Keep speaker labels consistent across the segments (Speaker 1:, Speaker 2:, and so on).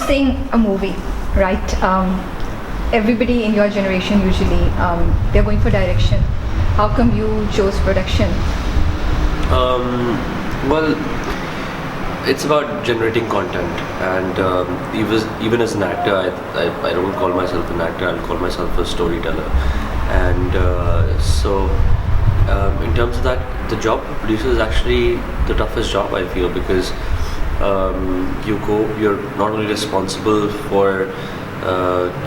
Speaker 1: producing a movie, right? Everybody in your generation usually they're going for direction. How come you chose production?
Speaker 2: Well, it's about generating content, and even as an actor, I don't call myself an actor. I'll call myself a storyteller, and in terms of that, the job of producer is actually the toughest job, I feel, because you're not only responsible for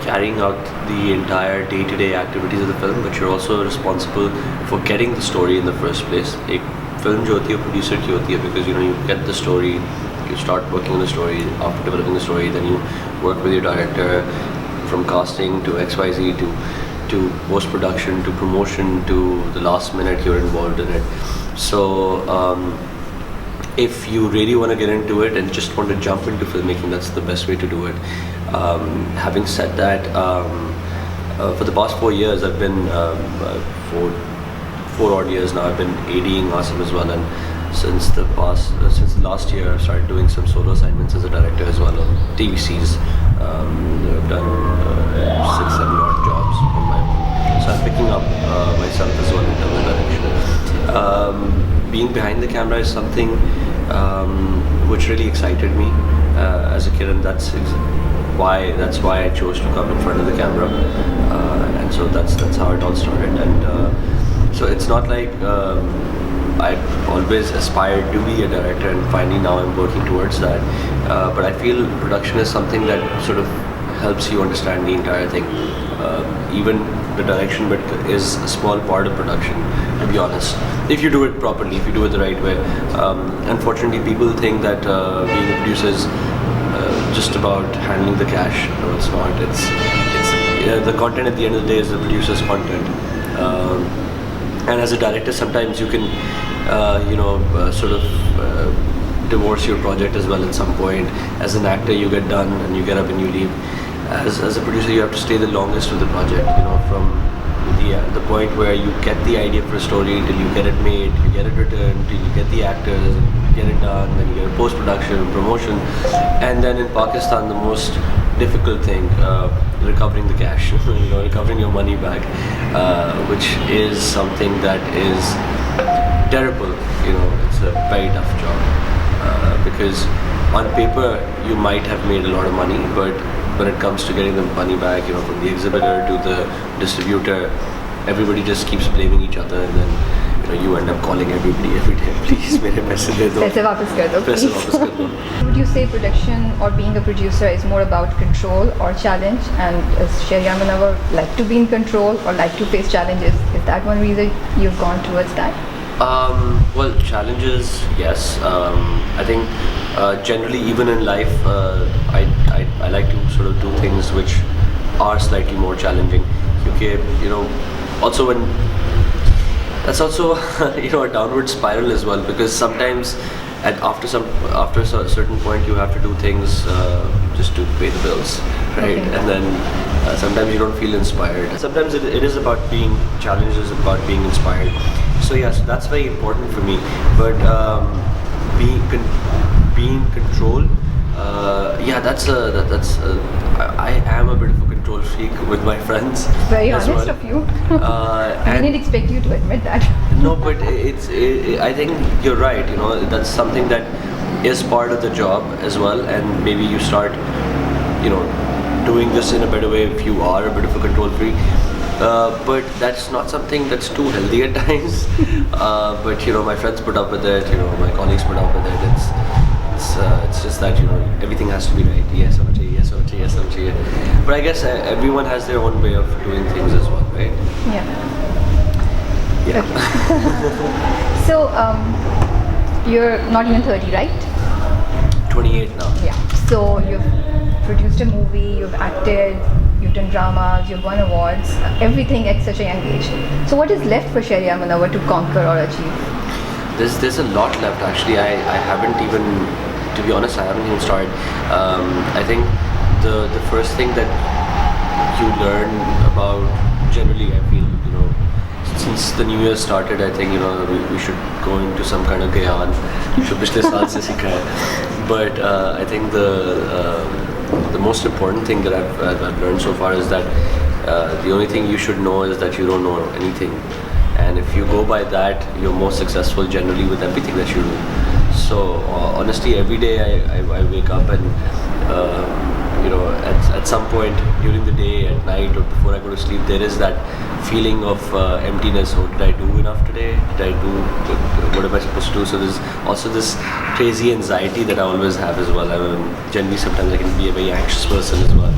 Speaker 2: carrying out the entire day-to-day activities of the film, but you're also responsible for getting the story in the first place. एक film जो होती है producer की होती है, because you get the story, you start working on the story. After developing the story, then you work with your director from casting to XYZ to post-production to promotion to the last minute you're involved in it. So if you really want to get into it and just want to jump into filmmaking, that's the best way to do it. Having said that, for the past 4 years, I've been four odd years now, I've been ADing Asim as well, and since the last year I've started doing some solo assignments as a director as well on TVCs. I've done 6-7 odd jobs on my own, so I'm picking up myself as well in terms of direction. Being behind the camera is something which really excited me as a kid, and that's why I chose to come in front of the camera, and so that's how it all started. And so it's not like I always aspired to be a director, and finally now I'm working towards that. But I feel production is something that sort of helps you understand the entire thing. Even the direction bit is a small part of production, to be honest, if you do it properly, if you do it the right way. Unfortunately, people think that being a producer is just about handling the cash. No, it's not. It's the content at the end of the day is the producer's content. And as a director, sometimes you can sort of divorce your project as well at some point. As an actor, you get done and you get up and you leave. As a producer, you have to stay the longest with the project, from the point where you get the idea for a story till you get it made, you get it returned, till you get the actors, you get it done, then you get a post-production, promotion, and then in Pakistan, the most difficult thing, recovering the cash, recovering your money back, which is something that is terrible. It's a very tough job, because on paper you might have made a lot of money, but when it comes to getting the money back, from the exhibitor to the distributor, everybody just keeps blaming each other, and then you end up calling everybody every day, please मेरे पैसे दे दो,
Speaker 1: पैसे वापस कर दो,
Speaker 2: पैसे वापस कर दो.
Speaker 1: Would you say production or being a producer is more about control or challenge? And does Sheheryar Munawar like to be in control or like to face challenges? Is that one reason you've gone towards that?
Speaker 2: Well, challenges, yes. I think generally, even in life, I like to sort of do things which are slightly more challenging. Because also when that's also a downward spiral as well, because sometimes after a certain point you have to do things just to pay the bills, right?
Speaker 1: Okay.
Speaker 2: And then sometimes you don't feel inspired. Sometimes it is about being challenged, it's about being inspired. So yes, that's very important for me. But being control, I am a bit of a control freak with my friends.
Speaker 1: Very
Speaker 2: as
Speaker 1: honest
Speaker 2: well.
Speaker 1: of you. I
Speaker 2: And
Speaker 1: didn't expect you to admit that.
Speaker 2: no, but I think you're right. That's something that is part of the job as well, and maybe you start, doing this in a better way if you are a bit of a control freak. But that's not something that's too healthy at times. But my friends put up with it. My colleagues put up with it. It's just that everything has to be right. Yes, hona chahiye, yes, hona chahiye, yes, hona chahiye. But I guess everyone has their own way of doing things as well, right?
Speaker 1: Yeah.
Speaker 2: Yeah.
Speaker 1: Okay. So you're not even 30, right?
Speaker 2: 28 now.
Speaker 1: Yeah. So you've produced a movie, you've acted, you've done dramas, you've won awards, everything at such a young age. So what is left for Sheheryar Munawar to conquer or achieve?
Speaker 2: There's a lot left actually. I haven't even, to be honest, I haven't even started. I think the first thing that you learn about, generally I feel, since the new year started, I think we should go into some kind of gyan. जो पिछले साल से सीखा है. But I think the most important thing that I've learned so far is that the only thing you should know is that you don't know anything, and if you go by that, you're more successful generally with everything that you do. So honestly, every day I wake up and at some point during the day, at night, or before I go to sleep, there is that feeling of emptiness. Oh, did I do enough today? Did I do what am I supposed to do? So there's also this crazy anxiety that I always have as well. Generally, sometimes I can be a very anxious person as well.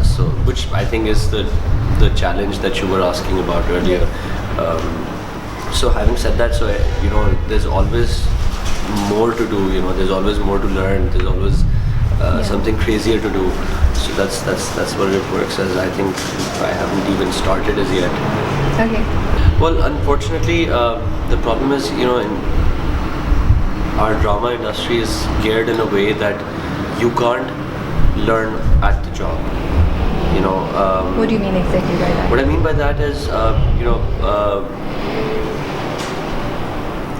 Speaker 2: So which I think is the challenge that you were asking about earlier. So having said that, so there's always more to do. There's always more to learn. There's always something crazier to do. So that's what it works as. I think I haven't even started as yet.
Speaker 1: Okay.
Speaker 2: Well, unfortunately, the problem is, our drama industry is geared in a way that you can't learn at the job.
Speaker 1: What do you mean exactly by that?
Speaker 2: What I mean by that is,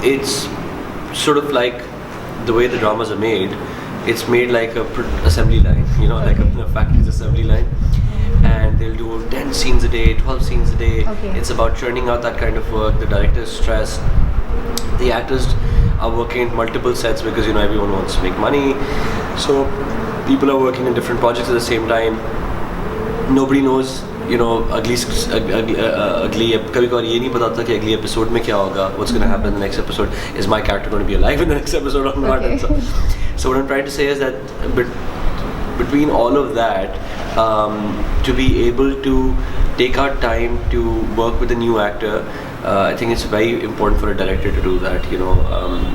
Speaker 2: it's sort of like the way the dramas are made. It's made like a assembly line, like a factory's assembly line, and they'll do 10 scenes a day, 12 scenes a day.
Speaker 1: Okay.
Speaker 2: It's about churning out that kind of work. The director is stressed. The actors are working in multiple sets because everyone wants to make money. So people are working in different projects at the same time. Nobody knows, अगली कभी-कभार ये नहीं पता था कि अगली episode में क्या होगा. What's going to happen in the next episode? Is my character going to be alive in the next episode or not?
Speaker 1: Okay.
Speaker 2: So what I'm trying to say is that between all of that, to be able to take our time to work with a new actor, I think it's very important for a director to do that.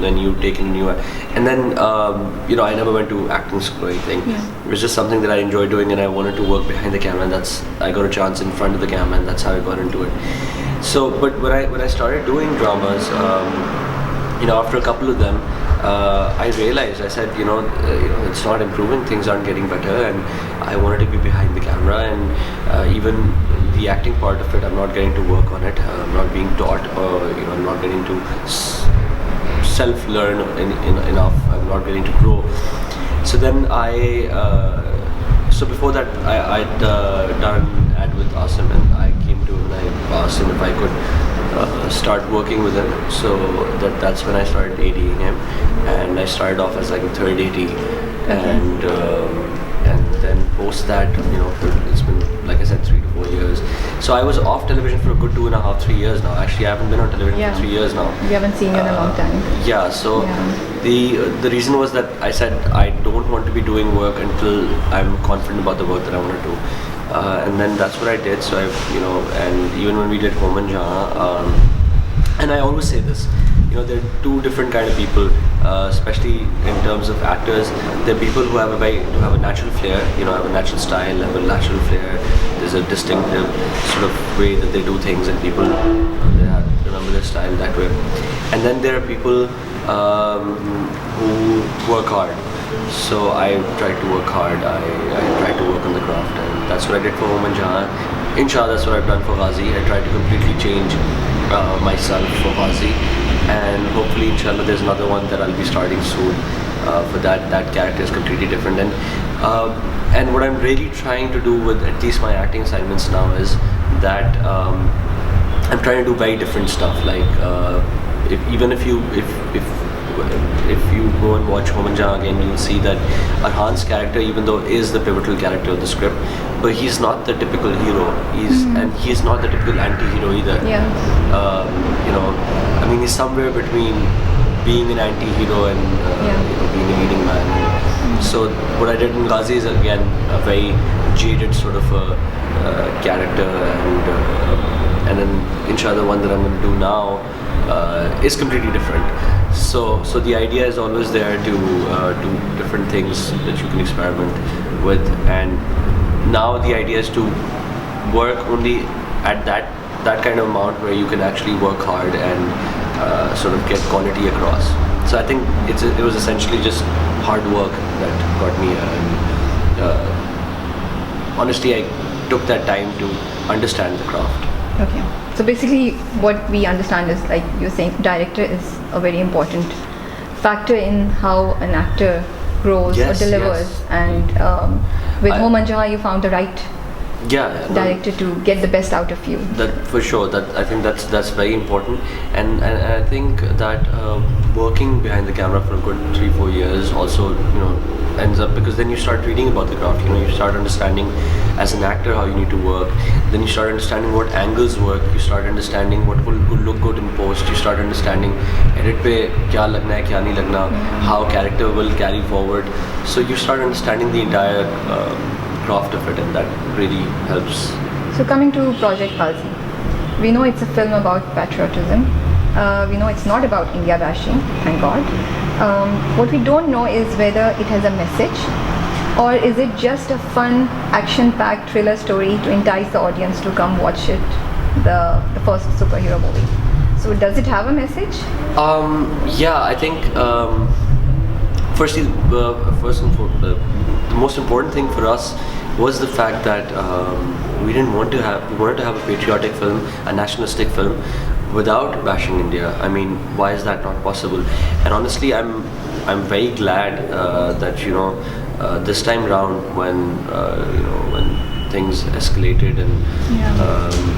Speaker 2: When you take in a new, and then I never went to acting school or anything. It was just something that I enjoyed doing, and I wanted to work behind the camera, and I got a chance in front of the camera, and that's how I got into it. So, but when I started doing dramas, after a couple of them, I realized, I said, it's not improving, things aren't getting better, and I wanted to be behind the camera, and even the acting part of it, I'm not getting to work on it. I'm not being taught, I'm not getting to self-learn enough. I'm not getting to grow. So then so before that, I'd done ad with Asim, and I came to him and I asked him if I could start working with him. So that's when I started ADing him, and I started off as like a third AD, and then post that, it's been, like I said, 3 to 4 years. So I was off television for a good 2.5, 3 years now. Actually, I haven't been on television for 3 years now.
Speaker 1: We haven't seen you in a long time.
Speaker 2: Yeah, so the reason was that I said I don't want to be doing work until I'm confident about the work that I want to do. And then that's what I did. So and even when we did Home and Jahan, and I always say this, there are two different kind of people, especially in terms of actors. There are people who have a natural flair, have a natural style, have a natural flair. There's a distinctive sort of way that they do things, and people remember their style that way. And then there are people who work hard. So I tried to work hard. I tried to work on the craft, and that's what I did for Home and Jahan. Inshallah, that's what I've done for Ghazi. I tried to completely change myself for Ghazi, and hopefully, inshallah, there's another one that I'll be starting soon. For that character is completely different, and what I'm really trying to do with at least my acting assignments now is that I'm trying to do very different stuff. Like if you go and watch Home and Jahan again, you'll see that Arhan's character, even though is the pivotal character of the script, but he's not the typical hero. And he's not the typical anti-hero either. I mean, he's somewhere between being an anti-hero and being a leading man. So what I did in Ghazi is again a very jaded sort of character, and then inshallah the one that I'm going to do now is completely different. So the idea is always there to do different things that you can experiment with, and now the idea is to work only at that kind of amount where you can actually work hard and sort of get quality across. So I think it was essentially just hard work that got me here, and honestly I took that time to understand the craft.
Speaker 1: Okay. So basically what we understand is, like you're saying, director is a very important factor in how an actor grows
Speaker 2: Yes,
Speaker 1: or delivers.
Speaker 2: yes.
Speaker 1: And with Moman Jahan, you found the right
Speaker 2: Yeah, no,
Speaker 1: director to get the best out of you.
Speaker 2: that for sure. That I think that's very important, and I think that working behind the camera for a good 3-4 years also ends up, because then you start reading about the craft. You start understanding as an actor how you need to work. Then you start understanding what angles work. You start understanding what will look good in post. You start understanding edit pe kya lagna hai, kya nahi lagna, how character will carry forward. So you start understanding the entire craft of it, and that really helps.
Speaker 1: So coming to Project Halsey, we know it's a film about patriotism. We know it's not about India bashing, thank God. What we don't know is whether it has a message, or is it just a fun, action-packed thriller story to entice the audience to come watch it, the first superhero movie. So does it have a message?
Speaker 2: Yeah, I think firstly, first and foremost, the most important thing for us was the fact that we wanted to have a patriotic film, a nationalistic film, without bashing India. I mean, why is that not possible? And honestly, I'm very glad that this time round, when things escalated and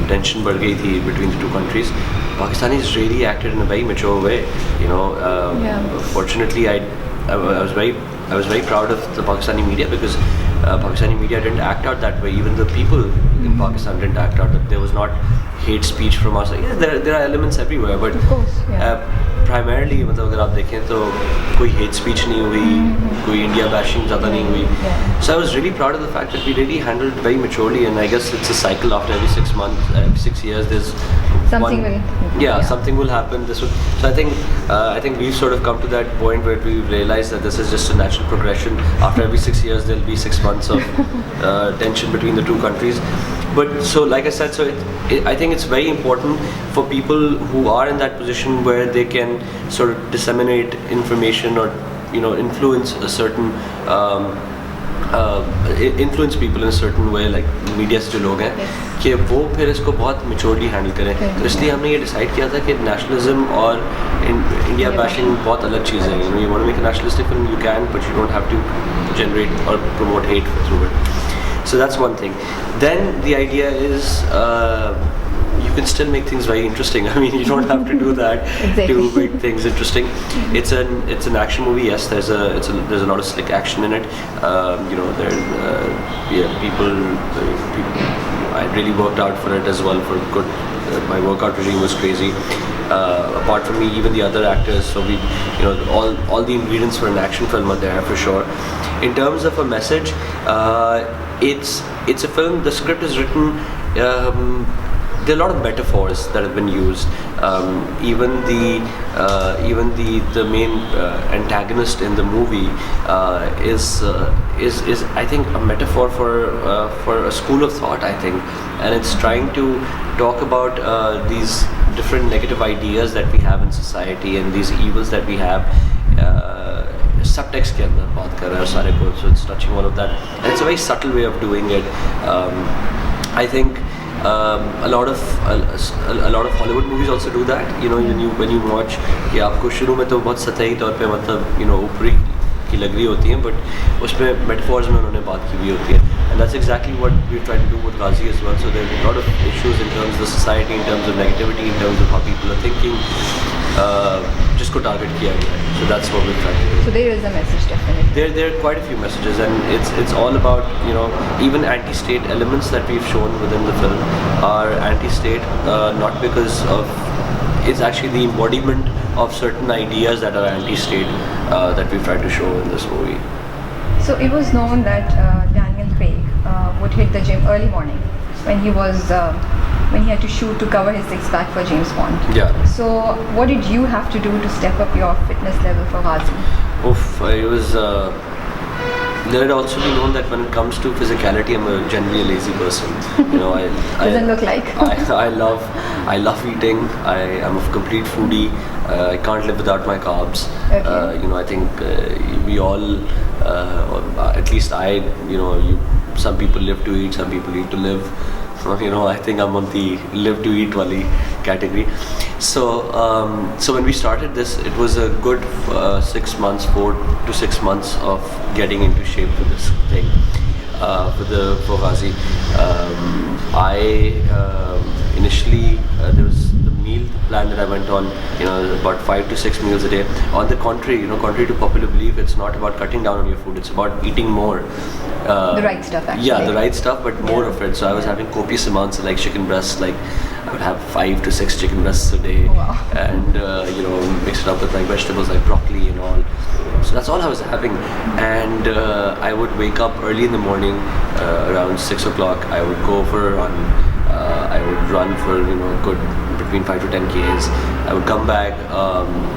Speaker 2: tension बढ़ गई थी between the two countries, Pakistanis really acted in a very mature way. Fortunately, I was very proud of the Pakistani media, because Pakistani media didn't act out that way. Even the people in Pakistan didn't act out that there was not hate speech from us. Yeah, there are elements everywhere, but
Speaker 1: of course,
Speaker 2: primarily, मतलब अगर आप देखें तो कोई hate speech नहीं हुई, कोई India bashing ज़्यादा नहीं हुई. So I was really proud of the fact that we really handled it very maturely, and I guess it's a cycle. After every 6 months, 6 years, there's
Speaker 1: something
Speaker 2: something will happen. So I think we've sort of come to that point where we realize that this is just a natural progression. After every 6 years, there'll be 6 months of tension between the two countries. But so, like I said, I think it's very important for people who are in that position where they can sort of disseminate information, or influence a certain influence people in a certain way, like media से जो लोग हैं, कि वो फिर इसको बहुत maturely handle करें. तो इसलिए हमने ये decide किया था कि nationalism और India bashing बहुत अलग चीज़ है. You want to make a nationalistic film, you can, but you don't have to generate or promote hate through it. So that's one thing. Then the idea is you can still make things very interesting. I mean, you don't have to do that to make things interesting. It's an action movie. Yes, there's a lot of slick action in it. People. I really worked out for it as well. For good, my workout regime was crazy. Apart from me, even the other actors. So we, all the ingredients for an action film are there for sure. In terms of a message, it's a film. The script is written. There are a lot of metaphors that have been used. Even the main antagonist in the movie is I think a metaphor for a school of thought, I think, and it's trying to talk about these different negative ideas that we have in society and these evils that we have. Subtext के अंदर बात कर रहा है सारे को, so it's touching all of that, and it's a very subtle way of doing it. I think a lot of Hollywood movies also do that. When you watch कि आपको शुरू में तो बहुत सतही तौर पे मतलब ऊपरी की लग रही होती हैं, but उसमें metaphors में उन्होंने बात की हुई होती है, and that's exactly what we're trying to do with Ghazi as well. So there are a lot of issues in terms of the society, in terms of negativity, in terms of how people are thinking. जिसको target किया गया है. So that's what we're trying to do.
Speaker 1: So there is a message, definitely.
Speaker 2: There are quite a few messages, and it's all about even anti-state elements that we've shown within the film are anti-state, not because of, it's actually the embodiment of certain ideas that are anti-state that we've tried to show in this movie.
Speaker 1: So it was known that Daniel Craig would hit the gym early morning when he had to shoot to cover his six-pack for James Bond.
Speaker 2: Yeah.
Speaker 1: So what did you have to do to step up your fitness level for Ghazi?
Speaker 2: It was. Let it also be known that when it comes to physicality, I'm generally a lazy person.
Speaker 1: Doesn't look like.
Speaker 2: I love eating. I'm a complete foodie. I can't live without my carbs.
Speaker 1: Okay.
Speaker 2: I think we all, at least I, some people live to eat, some people eat to live. I think I'm on the live to eat wali category. So when we started this, it was a good 6 months, 4 to 6 months of getting into shape for this thing, for Ghazi. Initially there was the meal plan that I went on, about 5 to 6 meals a day. On the contrary, contrary to popular belief, it's not about cutting down on your food, it's about eating more.
Speaker 1: The right stuff, actually.
Speaker 2: Yeah, the right stuff, but more of it. So I was having copious amounts of like chicken breasts, like I would have 5 to 6 chicken breasts a day.
Speaker 1: Wow.
Speaker 2: And mix it up with like vegetables like broccoli and all. So that's all I was having. And I would wake up early in the morning, around 6 o'clock. I would go for a run. I would run for good between 5 to 10 k's. I would come back,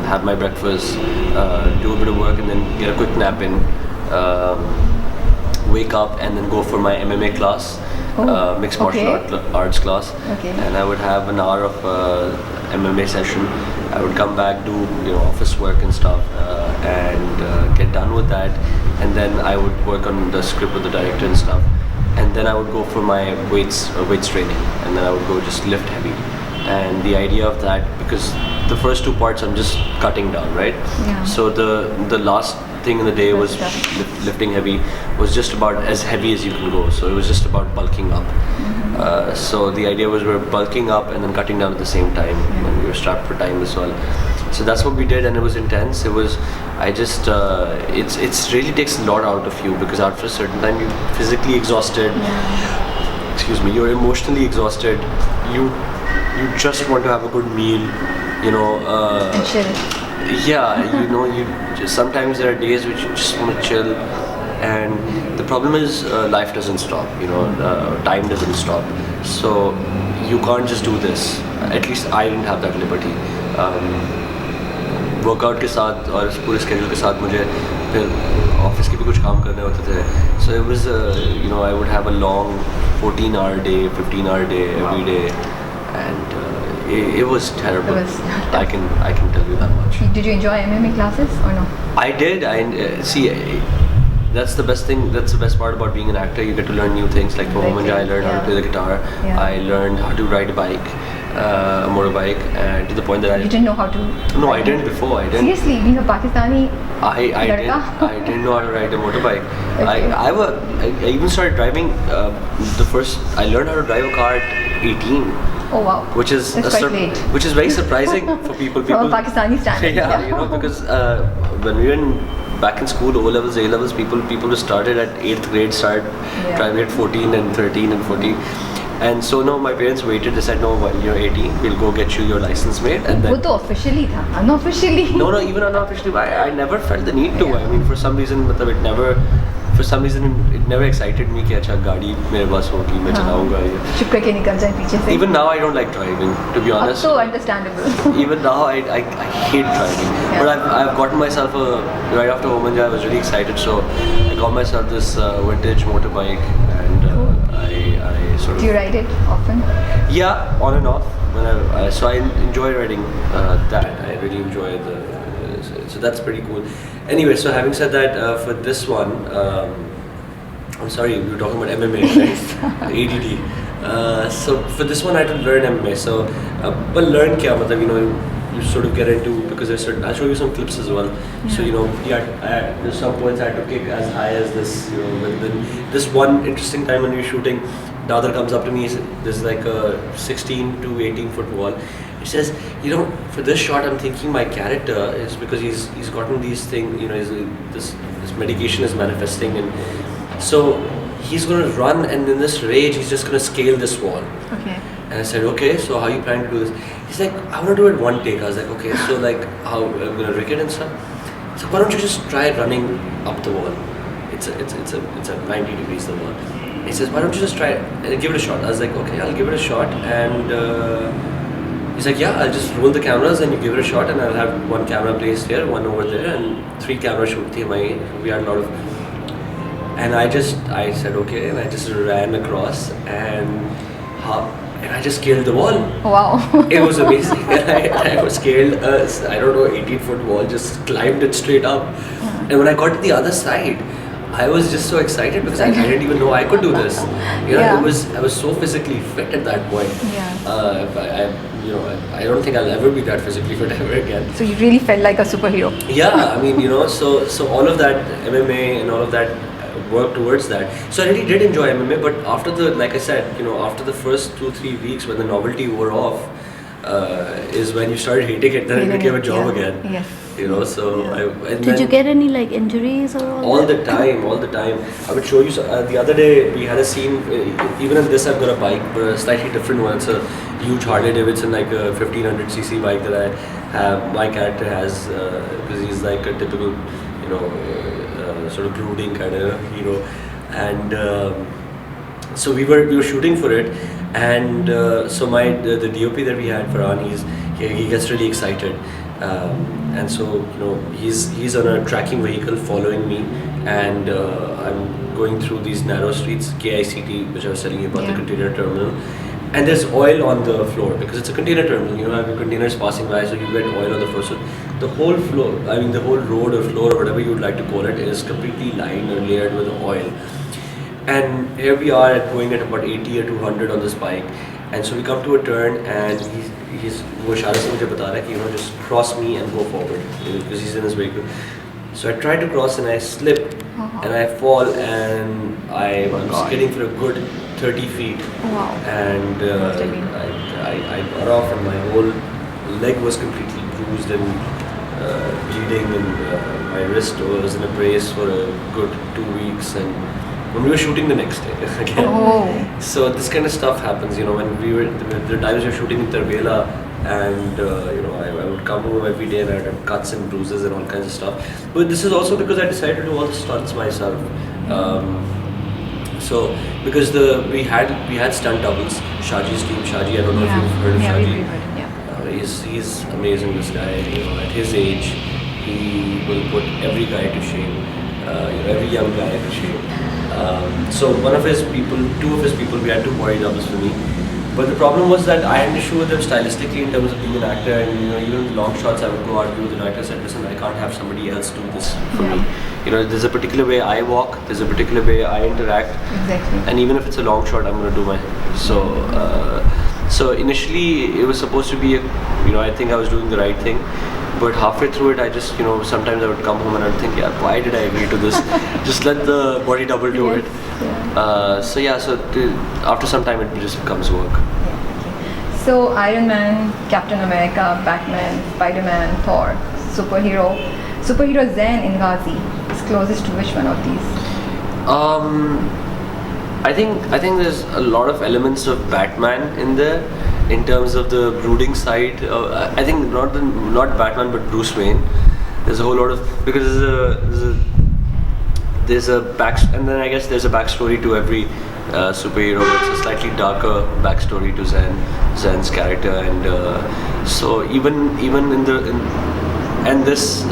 Speaker 2: have my breakfast, do a bit of work, and then get a quick nap in. Wake up and then go for my MMA class, mixed martial arts class.
Speaker 1: Okay.
Speaker 2: And I would have an hour of MMA session. I would come back, do office work and stuff, and get done with that. And then I would work on the script with the director and stuff. And then I would go for my weights training, and then I would go just lift heavy. And the idea of that, because the first 2 parts I'm just cutting down, right?
Speaker 1: Yeah.
Speaker 2: So the last thing in the day was lifting heavy, was just about as heavy as you can go. So it was just about bulking up.
Speaker 1: Mm-hmm.
Speaker 2: So the idea was we're bulking up and then cutting down at the same time, and we were strapped for time as well. So that's what we did, and it was intense. It was, it's really takes a lot out of you, because after a certain time you're physically exhausted.
Speaker 1: Yeah.
Speaker 2: Excuse me, you're emotionally exhausted. You just want to have a good meal,
Speaker 1: And chill.
Speaker 2: Yeah, sometimes there are days which you just want to chill, and the problem is life doesn't stop. Time doesn't stop. So you can't just do this. At least I didn't have that liberty. Workout के साथ और पूरे schedule के साथ मुझे फिर office के भी कुछ काम करने होते थे. So it was I would have a long 14-hour day, 15-hour day every day, and it was terrible.
Speaker 1: It was
Speaker 2: I can tell you that much.
Speaker 1: Did you enjoy MMA classes or no?
Speaker 2: I did. See, that's the best thing. That's the best part about being an actor. You get to learn new things. Like for Homanja, I learned how to play the guitar.
Speaker 1: Yeah.
Speaker 2: I learned how to ride a bike, a motorbike, and to the point that
Speaker 1: You didn't know how to?
Speaker 2: No, I didn't before. I didn't.
Speaker 1: Seriously, being a Pakistani
Speaker 2: I didn't know how to ride a motorbike.
Speaker 1: Okay.
Speaker 2: I even started driving. I learned how to drive a car at 18.
Speaker 1: Oh wow.
Speaker 2: Which is
Speaker 1: That's quite late.
Speaker 2: Which is very surprising for people.
Speaker 1: From a Pakistani standard.
Speaker 2: Yeah, because when we were back in school, O levels, A levels, people who started at 8th grade started driving at 14 and 13 and 14. And so no, my parents waited. They said, no, when you're 18, we'll go get you your license made. And then
Speaker 1: वो तो officially था, unofficially.
Speaker 2: No, even unofficially. I never felt the need to.
Speaker 1: Yeah.
Speaker 2: I mean, for some reason, it never excited me कि अच्छा गाड़ी मेरे पास होगी, मैं चलाऊंगा ये.
Speaker 1: चुप करके निकल जाए पीछे से.
Speaker 2: Even now, I don't like driving, to be honest.
Speaker 1: So understandable.
Speaker 2: Even now, I hate driving.
Speaker 1: Yeah.
Speaker 2: But I've gotten myself right after Homanja, I was really excited. So I got myself this vintage motorbike, and I sort of.
Speaker 1: Do you ride it often?
Speaker 2: Yeah, on and off. So I enjoy riding that. I really enjoy so that's pretty cool. Anyway, so having said that, for this one, I'm sorry, we were talking about MMA, right? ADD. So for this one, I had to learn MMA. So, but learn kya? You sort of get into, because there's certain. I'll show you some clips as well.
Speaker 1: Yeah.
Speaker 2: So there's some points I had to kick as high as this. But then this one interesting time when we were shooting, Dadar comes up to me. There's like a 16 to 18 foot wall. He says, for this shot, I'm thinking my character is, because he's gotten these things. This medication is manifesting, and so he's gonna run, and in this rage, he's just gonna scale this wall.
Speaker 1: Okay.
Speaker 2: And I said, okay, so how are you planning to do this? He's like, I want to do it one take. I was like, okay, so like how I'm gonna rig it and stuff. So why don't you just try running up the wall? It's at 90 degrees the wall. He says, why don't you just try it and give it a shot? I was like, okay, I'll give it a shot. And he's like, yeah, I'll just roll the cameras and you give it a shot, and I'll have one camera placed here, one over there, and 3 cameras shoot. We had a lot of. And I said okay, and I just ran across and I just scaled the wall.
Speaker 1: Wow.
Speaker 2: It was amazing. I scaled I don't know, 18 foot wall, just climbed it straight up. And when I got to the other side, I was just so excited because I didn't even know I could do this.
Speaker 1: Yeah.
Speaker 2: I was so physically fit at that point.
Speaker 1: Yeah.
Speaker 2: I don't think I'll ever be that physically fit ever again.
Speaker 1: So you really felt like a superhero.
Speaker 2: Yeah, I mean, so all of that MMA and all of that work towards that. So I really did enjoy MMA, but after like I said, after the first 2-3 weeks when the novelty wore off, is when you started hating it. Then it became a job again.
Speaker 1: Yes.
Speaker 2: So
Speaker 3: Did you get any like injuries or
Speaker 2: all the time? I would show you. The other day we had a scene. Even in this, I've got a bike, but a slightly different one. It's a huge Harley Davidson, like a 1500cc bike that I have. My character has because he's like a typical, sort of brooding kind of hero, and so we were shooting for it, and so the DOP that we had, Farhan, he gets really excited. And so he's on a tracking vehicle following me, and I'm going through these narrow streets, KICT, which I was telling you about, the container terminal, and there's oil on the floor because it's a container terminal. You have your containers passing by, so you get oil on the floor. So the whole floor, I mean the whole road or floor or whatever you would like to call it, is completely lined or layered with oil. And here we are going at about 80 or 200 on this bike, and so we come to a turn, and he's वो इशारे से मुझे बता रहा है कि just cross me and go forward because he's in his vehicle. So I try to cross and I slip and I fall and I was skidding for a good 30 feet.
Speaker 1: Wow.
Speaker 2: And I got off and my whole leg was completely bruised and bleeding, and my wrist was in a brace for a good 2 weeks, and when we were shooting the next day again. So this kind of stuff happens, when there are times we were shooting in Tarbela, and I would come home every day and I'd have cuts and bruises and all kinds of stuff. But this is also because I decided to do all the stunts myself. So because we had stunt doubles, Shaji's team. Shaji, I don't know if you've heard of Shaji.
Speaker 1: We've heard him,
Speaker 2: He's amazing, this guy. At his age, he will put every guy to shame. Every young guy to shame. So two of his people, we had two body doubles for me. But the problem was that I had an issue with them stylistically in terms of being an actor, and even in long shots I would go argue with the director and said, listen, I can't have somebody else do this for me. There's a particular way I walk, there's a particular way I interact.
Speaker 1: Exactly.
Speaker 2: And even if it's a long shot, I'm going to do my... So initially it was supposed to be I think I was doing the right thing. But halfway through it, I just, sometimes I would come home and I would think, why did I agree to this? Just let the body double do it. After some time, it just becomes work.
Speaker 1: So Iron Man, Captain America, Batman, Spider-Man, Thor, superhero Zen in Ghazi is closest to which one of these?
Speaker 2: I think there's a lot of elements of Batman in there. In terms of the brooding side, I think not Batman but Bruce Wayne. There's a whole lot of, because there's a back, and then I guess there's a backstory to every superhero. It's a slightly darker backstory to Zen's character, and so even in this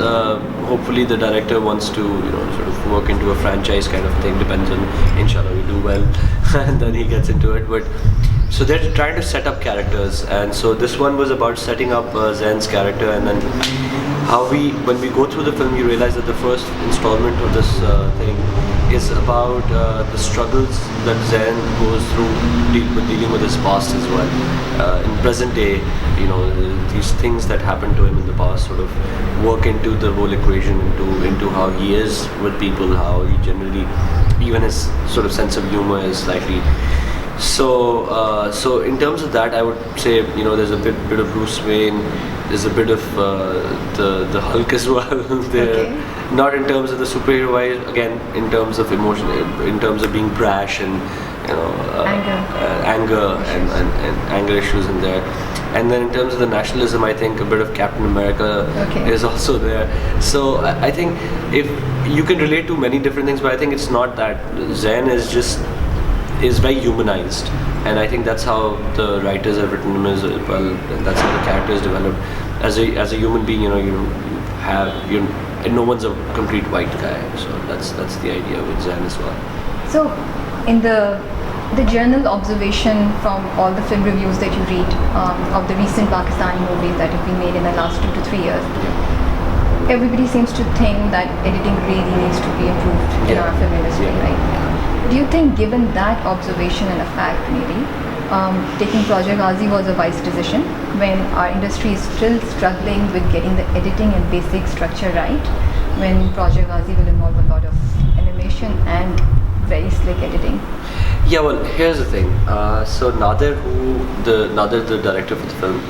Speaker 2: hopefully the director wants to sort of work into a franchise kind of thing. Depends on, inshallah we do well, and then he gets into it. But so they're trying to set up characters, and so this one was about setting up Zen's character, and then when we go through the film, you realize that the first installment of this thing is about the struggles that Zen goes through dealing with his past as well. In present day, these things that happened to him in the past sort of work into the whole equation, into how he is with people, how he generally, even his sort of sense of humor is slightly. So in terms of that, I would say there's a bit of Bruce Wayne, there's a bit of the Hulk as well there. Okay. Not in terms of the superhero wise, again in terms of emotion, in terms of being brash and anger and anger issues in there. And then in terms of the nationalism, I think a bit of Captain America is also there. So I think if you can relate to many different things, but I think it's not that. Zen is very humanized, and I think that's how the writers have written him as well, and that's how the character is developed. As a human being, and no one's a complete white guy, so that's the idea with Zen as well.
Speaker 1: So in the general observation from all the film reviews that you read of the recent Pakistani movies that have been made in the last 2 to 3 years, everybody seems to think that editing really needs to be improved in our film industry, right? Do you think, given that observation and a fact, maybe taking Project Ghazi was a wise decision when our industry is still struggling with getting the editing and basic structure right? When Project Ghazi will involve a lot of animation and very slick editing.
Speaker 2: Yeah, well, here's the thing. So Nadir, Nadir, the director for the film,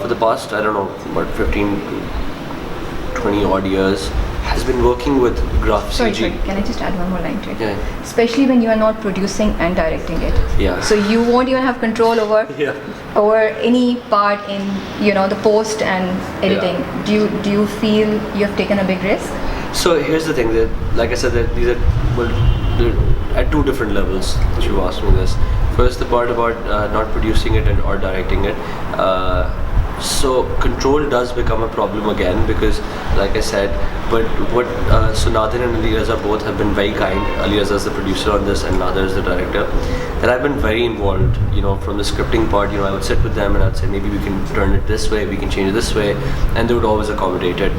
Speaker 2: for the past, I don't know, what, 15 to 20 odd years, has been working with graph
Speaker 1: Sorry,
Speaker 2: CG.
Speaker 1: can I just add one more line to it?
Speaker 2: Yeah.
Speaker 1: Especially when you are not producing and directing it.
Speaker 2: Yeah.
Speaker 1: So you won't even have control over over any part in the post and editing.
Speaker 2: Yeah.
Speaker 1: Do you feel you have taken a big risk?
Speaker 2: So here's the thing. That, like I said, that these are they're at two different levels. That you asked me this. First, the part about not producing it or directing it. So control does become a problem again because, like I said, but what so Nadir and Ali Raza both have been very kind. Ali Raza is the producer on this and Nadir is the director. That I've been very involved, from the scripting part. I would sit with them and I'd say maybe we can turn it this way, we can change it this way, and they would always accommodate it.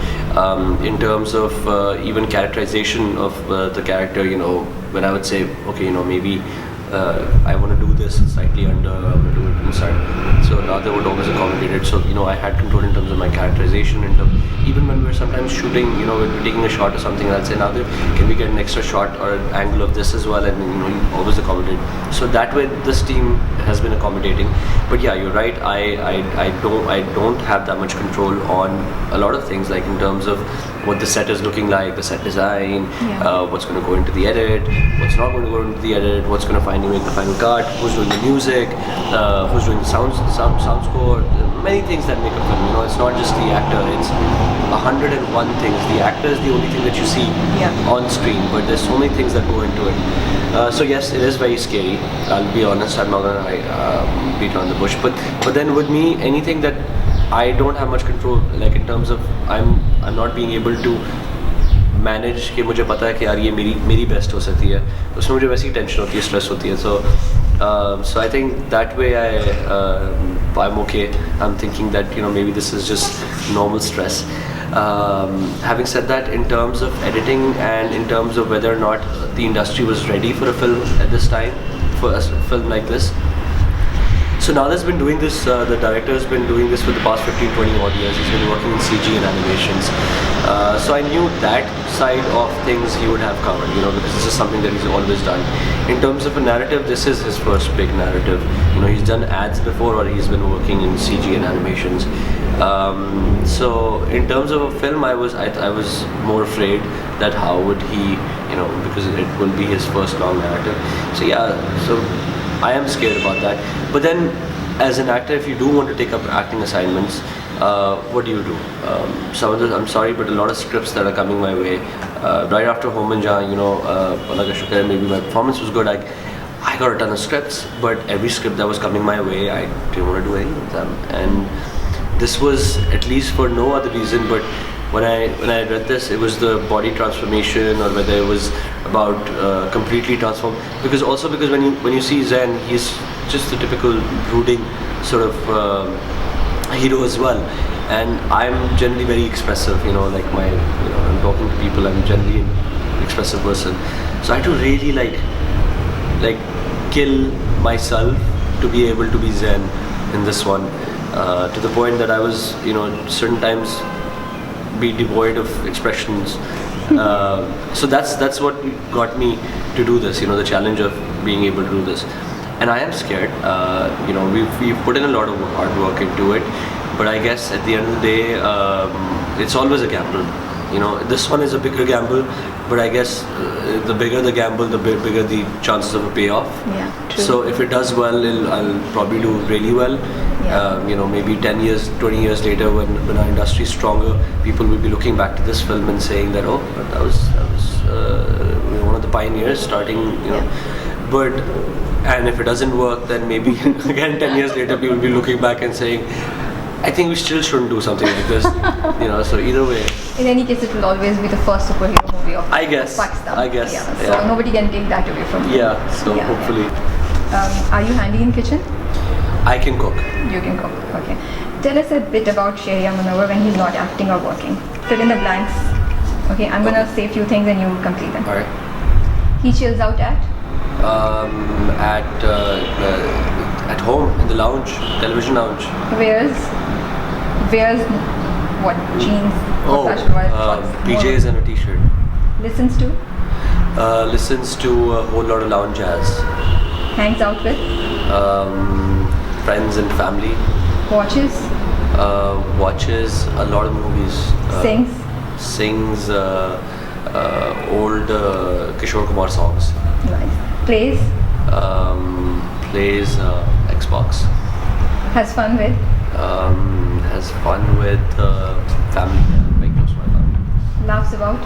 Speaker 2: In terms of even characterization of the character, when I would say, okay, maybe I want to do this slightly under, I want to do it inside. So Nadir would always accommodate it. So I had control in terms of my characterization. Even when we're sometimes shooting, when we're taking a shot or something, I'll say, Nadir, can we get an extra shot or an angle of this as well? And you always accommodate. So that way, this team has been accommodating. But yeah, you're right. I don't have that much control on a lot of things, like in terms of what the set is looking like, the set design, what's going to go into the edit, what's not going to go into the edit, what's going to finally make the final cut, who's doing the music, who's doing the sound score, many things that make a film. It's not just the actor, it's 101 things. The actor is the only thing that you see on screen, but there's so many things that go into it. So yes, it is very scary. I'll be honest, I'm not going to beat around the bush. But then with me, anything that I don't have much control, like in terms of I'm not being able to manage कि मुझे पता है कि यार ये मेरी best हो सकती है, उसमें मुझे वैसी टेंशन होती है, स्ट्रेस होती है. So I think that way I'm okay. I'm thinking that maybe this is just normal stress. Having said that, in terms of editing and in terms of whether or not the industry was ready for a film at this time, for a film like this. So Nadir's been doing this, the director's been doing this for the past 15-20 odd years. He's been working in CG and animations. So I knew that side of things he would have covered, because this is something that he's always done. In terms of a narrative, this is his first big narrative. He's done ads before, or he's been working in CG and animations. So in terms of a film, I was more afraid that how would he, because it will be his first long narrative. So yeah, so I am scared about that. But then, as an actor, if you do want to take up acting assignments, what do? Some of the, I'm sorry, but a lot of scripts that are coming my way. Right after Home and Jahan, maybe my performance was good. I got a ton of scripts, but every script that was coming my way, I didn't want to do any of them. And this was, at least for no other reason, but when I read this, it was the body transformation, or whether it was about completely transformed. Because when you see Zen, he's just the typical brooding sort of hero as well. And I'm generally very expressive, like I'm talking to people, I'm generally an expressive person. So I had to really like kill myself to be able to be Zen in this one, to the point that I was, certain times be devoid of expressions. So that's what got me to do this, the challenge of being able to do this. And I am scared. We've put in a lot of hard work into it, but I guess at the end of the day, it's always a gamble. This one is a bigger gamble, but I guess the bigger the gamble, the bigger the chances of a payoff.
Speaker 1: Yeah, true.
Speaker 2: So if it does well, I'll probably do really well. Yeah. Maybe 10 years, 20 years later, when our industry is stronger, people will be looking back to this film and saying that, oh, that was one of the pioneers starting, But, and if it doesn't work, then maybe again 10 years later, people will be looking back and saying, I think we still shouldn't do something like this. So either way.
Speaker 1: In any case, it will always be the first superhero movie of Pakistan.
Speaker 2: I guess.
Speaker 1: Yeah. So nobody can take that away from you.
Speaker 2: Yeah. So hopefully.
Speaker 1: Are you handy in kitchen?
Speaker 2: I can cook.
Speaker 1: You can cook. Okay. Tell us a bit about Sheheryar Munawar when he's not acting or working. fill in the blanks. Okay, I'm gonna say a few things and you complete them.
Speaker 2: Alright.
Speaker 1: He chills out at
Speaker 2: At home, in the lounge, television lounge.
Speaker 1: wears what? Jeans, fashion wise, shorts,
Speaker 2: PJs and a t-shirt.
Speaker 1: listens to,
Speaker 2: Listens to a whole lot of lounge jazz.
Speaker 1: hangs out with,
Speaker 2: Friends and family.
Speaker 1: watches,
Speaker 2: Watches a lot of movies.
Speaker 1: sings,
Speaker 2: Old Kishore Kumar songs.
Speaker 1: nice, plays,
Speaker 2: Plays Xbox.
Speaker 1: has fun with,
Speaker 2: Has fun with family. Very close to my family.
Speaker 1: laughs about,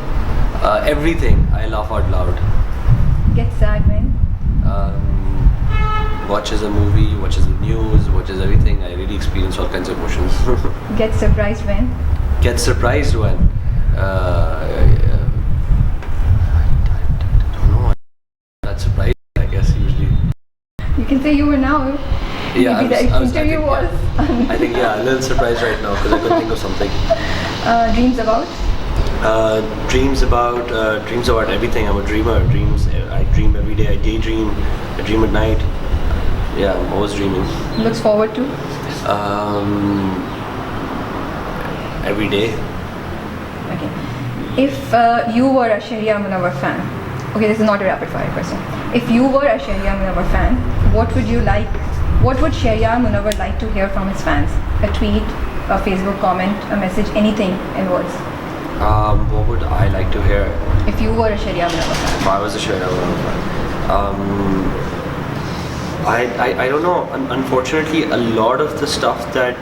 Speaker 2: Everything. I laugh out loud.
Speaker 1: gets sad when,
Speaker 2: Watches a movie, watches the news, watches everything. I really experience all kinds of emotions.
Speaker 1: gets surprised when,
Speaker 2: Get surprised when. I don't know. That's surprised, I guess, usually.
Speaker 1: you can say you were now.
Speaker 2: Yeah,
Speaker 1: Maybe the interview was.
Speaker 2: I think, yeah, a little surprised right now because I couldn't think of something.
Speaker 1: Dreams about,
Speaker 2: Dreams about everything. I'm a dreamer. I dream every day. I daydream. I dream at night. Yeah, I'm always dreaming.
Speaker 1: looks forward to,
Speaker 2: Every day.
Speaker 1: okay. If you were a Sheheryar Munawar fan, okay, this is not a rapid fire question. If you were a Sheheryar Munawar fan, what would Sheheryar Munawar like to hear from his fans? A tweet, a Facebook comment, a message, anything in words.
Speaker 2: What would I like to hear
Speaker 1: If you were a Sheheryar Munawar fan.
Speaker 2: if I was a Sheheryar Munawar fan? I don't know. Unfortunately, a lot of the stuff that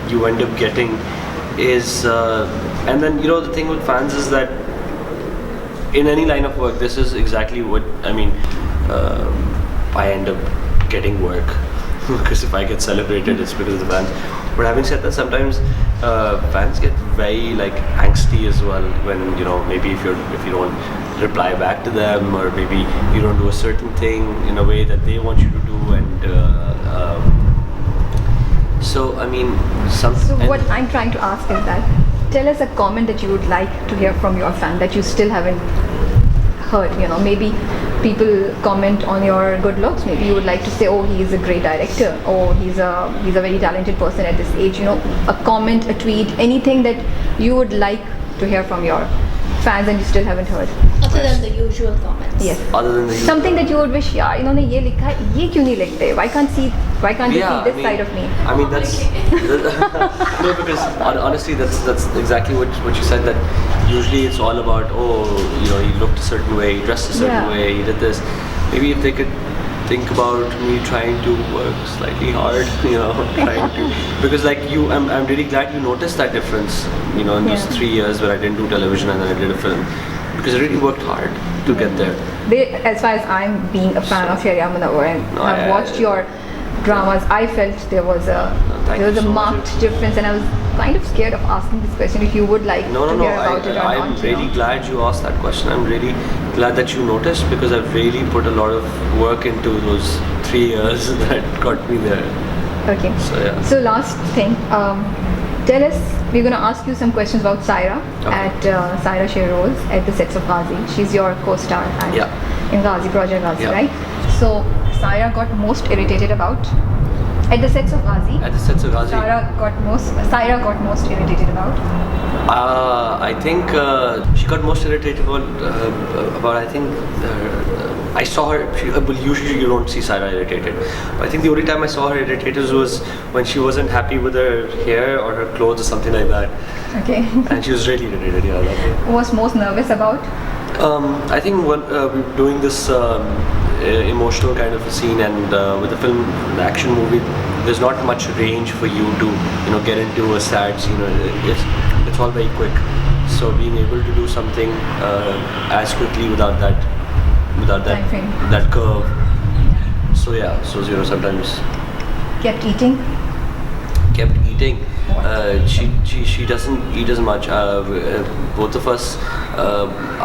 Speaker 2: you end up getting is, and then the thing with fans is that in any line of work, this is exactly what I mean. I end up getting work because if I get celebrated, it's because of the fans. But having said that, sometimes fans get very angsty as well when maybe if you don't reply back to them, or maybe you don't do a certain thing in a way that they want you to do, and so I mean
Speaker 1: So what I'm trying to ask is that, tell us a comment that you would like to hear from your fan that you still haven't heard. Maybe people comment on your good looks. Maybe you would like to say, oh, he is a great director, or he's a very talented person at this age. A comment, a tweet, anything that you would like to hear from your fans and you still haven't heard.
Speaker 3: Other than the usual comments.
Speaker 1: Yes.
Speaker 2: other than the
Speaker 1: Something that you would wish, यार इन्होंने ये लिखा है, ये क्यों नहीं लिखते? Why can't they see this side of me?
Speaker 2: I mean that's no, because honestly that's exactly what you said, that usually it's all about he looked a certain way, he dressed a certain
Speaker 1: Yeah.
Speaker 2: way, he did this. Maybe if they could think about me trying to work slightly hard, trying to, because I'm really glad you noticed that difference, in those 3 years where I didn't do television and then I did a film, because I really worked hard to get there.
Speaker 1: As far as I'm being a fan of Sheheryar Munawar and I've watched your dramas, I felt there was a
Speaker 2: thank you so
Speaker 1: marked
Speaker 2: much.
Speaker 1: difference, and I was kind of scared of asking this question if you would like
Speaker 2: No,
Speaker 1: to hear about it or
Speaker 2: I'm
Speaker 1: not.
Speaker 2: really glad you asked that question. I'm really glad that you noticed, because I've really put a lot of work into those 3 years that got me there.
Speaker 1: Okay.
Speaker 2: So yeah.
Speaker 1: So last thing, tell us, we're going to ask you some questions about Saira at Saira Sheroz at the sets of Ghazi. She's your co-star in Ghazi, Project Ghazi, right? So Saira got most irritated about at the sets of Ghazi.
Speaker 2: At the sets of Ghazi.
Speaker 1: Saira got most irritated about.
Speaker 2: I think she got most irritated about I think I saw her. Usually you don't see Saira irritated. But I think the only time I saw her irritated was when she wasn't happy with her hair or her clothes or something like that.
Speaker 1: Okay.
Speaker 2: And she was really irritated. Yeah, that way.
Speaker 1: Was most nervous about?
Speaker 2: I think when we're doing this emotional kind of a scene, and with the film, the action movie, there's not much range for you to get into a sad scene. It's all very quick. So being able to do something as quickly without that curve. So yeah, so sometimes
Speaker 1: Kept eating.
Speaker 2: She doesn't eat as much. Both of us,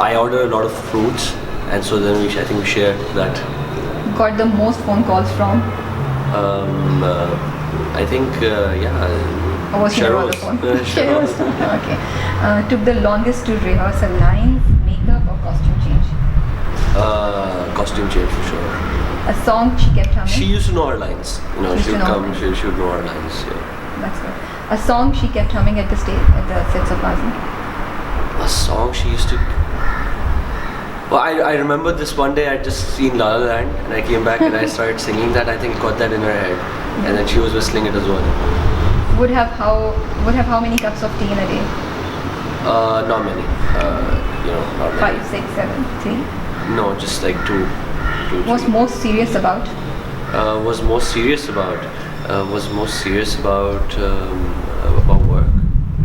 Speaker 2: I order a lot of fruits, and so then I think we share that.
Speaker 1: Got the most phone calls from?
Speaker 2: I think,
Speaker 1: Or was Sheheryar on the phone? Sheheryar was on. Okay. Took the longest to rehearse a line, makeup or costume change?
Speaker 2: Costume change for sure.
Speaker 1: A song she kept humming?
Speaker 2: She used to know her lines. You know,
Speaker 1: She used
Speaker 2: she
Speaker 1: to
Speaker 2: would
Speaker 1: know
Speaker 2: come,
Speaker 1: her.
Speaker 2: she would know her lines. Yeah.
Speaker 1: That's good. A song she kept humming at the stage, at the sets of Bazi?
Speaker 2: A song she used to. Well, I remember this one day I'd just seen La La Land and I came back and I started singing that. I think it got that in her head, and then she was whistling it as well.
Speaker 1: Would have how many cups of tea in a day?
Speaker 2: Not many. Not many.
Speaker 1: 5, 6, 7, 3?
Speaker 2: No, just like two.
Speaker 1: Was
Speaker 2: three.
Speaker 1: most serious about?
Speaker 2: Was most serious about work.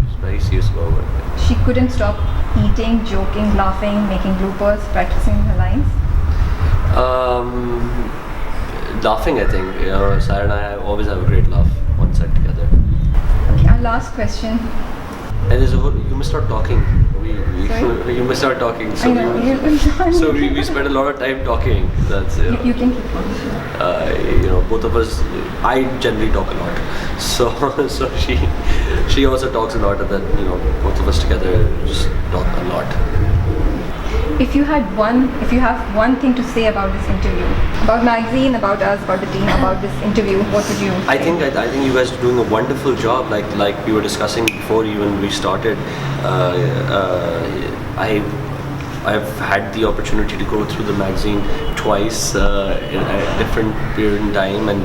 Speaker 2: Was very serious about work.
Speaker 1: She couldn't stop eating, joking, laughing, making bloopers, practicing her lines.
Speaker 2: Laughing, I think. You know, Sarah and I always have a great laugh on set together.
Speaker 1: Okay, our last question.
Speaker 2: And there's a whole, you must start talking.
Speaker 1: Sorry?
Speaker 2: You must start talking.
Speaker 1: I know,
Speaker 2: We spend a lot of time talking. That's
Speaker 1: You can keep on.
Speaker 2: both of us. I generally talk a lot, so she also talks a lot, and then both of us together just talk a lot.
Speaker 1: If you have one thing to say about this interview, about magazine, about us, about the team, about this interview, what would you say?
Speaker 2: I think you guys are doing a wonderful job. Like we were discussing before even we started. I've had the opportunity to go through the magazine twice in a different period in time, and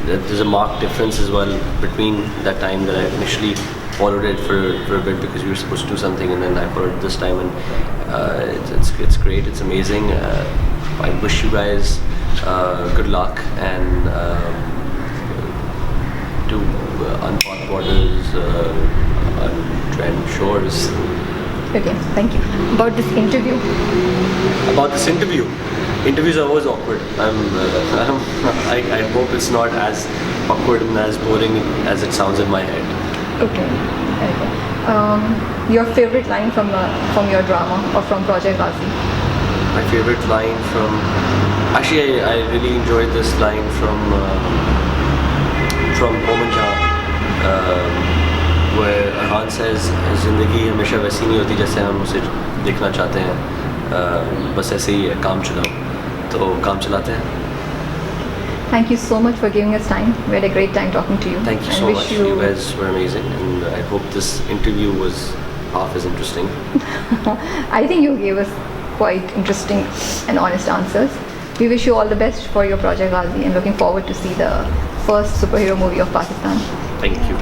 Speaker 2: there's a marked difference as well between that time that I initially followed it for a bit because we were supposed to do something, and then I followed it this time, and it's great. It's amazing. I wish you guys good luck and to unpack borders, untrend shores.
Speaker 1: Okay, thank you. About this interview.
Speaker 2: Interviews are always awkward. I hope it's not as awkward and as boring as it sounds in my head.
Speaker 1: Okay. Your favorite line from your drama or from Project Bazi?
Speaker 2: My favorite line from... Actually, I really enjoyed this line from Oman Jha, where Arhan says, "Zindagi हमेशा वैसी नहीं होती जैसे हम उसे देखना चाहते हैं, बस ऐसे ही है, काम चलाओ." तो काम चलाते हैं.
Speaker 1: Thank you so much for giving us time. We had a great time talking to you.
Speaker 2: Thank you
Speaker 1: And
Speaker 2: so
Speaker 1: wish
Speaker 2: much. You guys were amazing, and I hope this interview was half as interesting.
Speaker 1: I think you gave us quite interesting and honest answers. We wish you all the best for your Project Ghazi and looking forward to see the first superhero movie of Pakistan.
Speaker 2: Thank you.